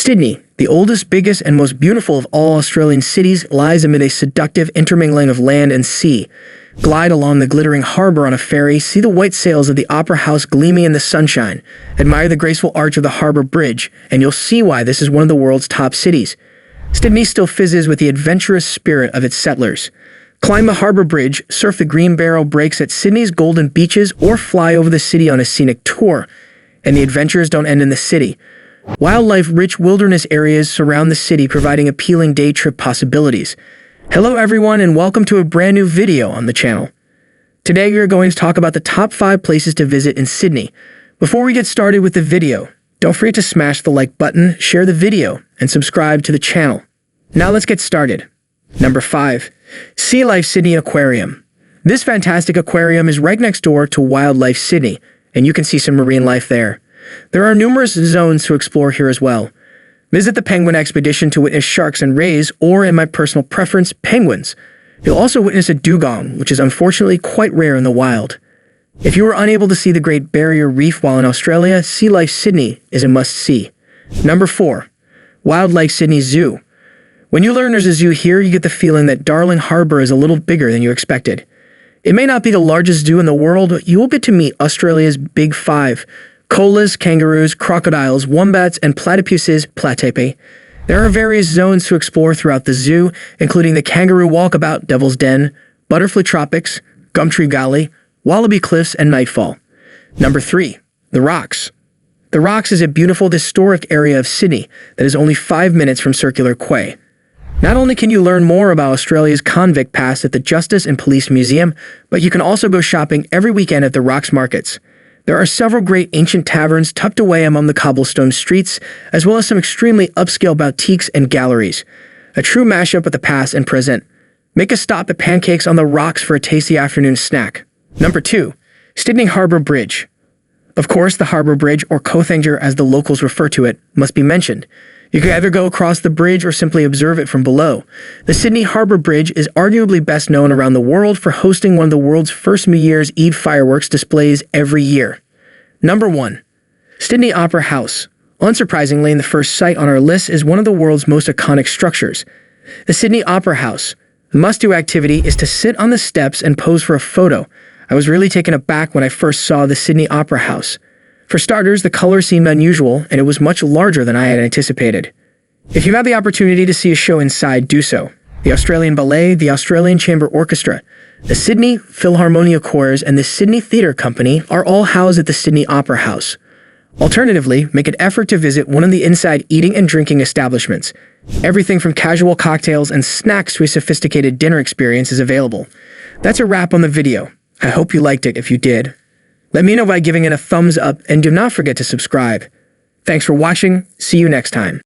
Sydney, the oldest, biggest, and most beautiful of all Australian cities, lies amid a seductive intermingling of land and sea. Glide along the glittering harbour on a ferry, see the white sails of the Opera House gleaming in the sunshine, admire the graceful arch of the Harbour Bridge, and you'll see why this is one of the world's top cities. Sydney still fizzes with the adventurous spirit of its settlers. Climb the Harbour Bridge, surf the green barrel breaks at Sydney's golden beaches, or fly over the city on a scenic tour. And the adventures don't end in the city. Wildlife-rich wilderness areas surround the city, providing appealing day trip possibilities. Hello everyone, and welcome to a brand new video on the channel. Today we are going to talk about the top 5 places to visit in Sydney. Before we get started with the video, don't forget to smash the like button, share the video, and subscribe to the channel. Now let's get started. Number 5. Sea Life Sydney Aquarium. This fantastic aquarium is right next door to Wildlife Sydney, and you can see some marine life there. There are numerous zones to explore here as well. Visit the Penguin Expedition to witness sharks and rays, or in my personal preference, penguins. You'll also witness a dugong, which is unfortunately quite rare in the wild. If you were unable to see the Great Barrier Reef while in Australia, Sea Life Sydney is a must-see. Number 4. Wildlife Sydney Zoo. When you learn there's a zoo here, you get the feeling that Darling Harbour is a little bigger than you expected. It may not be the largest zoo in the world, but you will get to meet Australia's Big Five: koalas, kangaroos, crocodiles, wombats, and platypuses, platypi. There are various zones to explore throughout the zoo, including the Kangaroo Walkabout, Devil's Den, Butterfly Tropics, Gumtree Gully, Wallaby Cliffs, and Nightfall. Number 3. The Rocks. The Rocks is a beautiful historic area of Sydney that is only 5 minutes from Circular Quay. Not only can you learn more about Australia's convict past at the Justice and Police Museum, but you can also go shopping every weekend at the Rocks Markets. There are several great ancient taverns tucked away among the cobblestone streets, as well as some extremely upscale boutiques and galleries. A true mashup of the past and present. Make a stop at Pancakes on the Rocks for a tasty afternoon snack. Number 2. Sydney Harbour Bridge. Of course, the Harbour Bridge, or Kothanger as the locals refer to it, must be mentioned. You can either go across the bridge or simply observe it from below. The Sydney Harbour Bridge is arguably best known around the world for hosting one of the world's first New Year's Eve fireworks displays every year. Number 1. Sydney Opera House. Unsurprisingly, the first site on our list is one of the world's most iconic structures. The Sydney Opera House. The must-do activity is to sit on the steps and pose for a photo. I was really taken aback when I first saw the Sydney Opera House. For starters, the color seemed unusual, and it was much larger than I had anticipated. If you have the opportunity to see a show inside, do so. The Australian Ballet, the Australian Chamber Orchestra, the Sydney Philharmonia Choirs, and the Sydney Theatre Company are all housed at the Sydney Opera House. Alternatively, make an effort to visit one of the inside eating and drinking establishments. Everything from casual cocktails and snacks to a sophisticated dinner experience is available. That's a wrap on the video. I hope you liked it if you did. Let me know by giving it a thumbs up, and do not forget to subscribe. Thanks for watching. See you next time.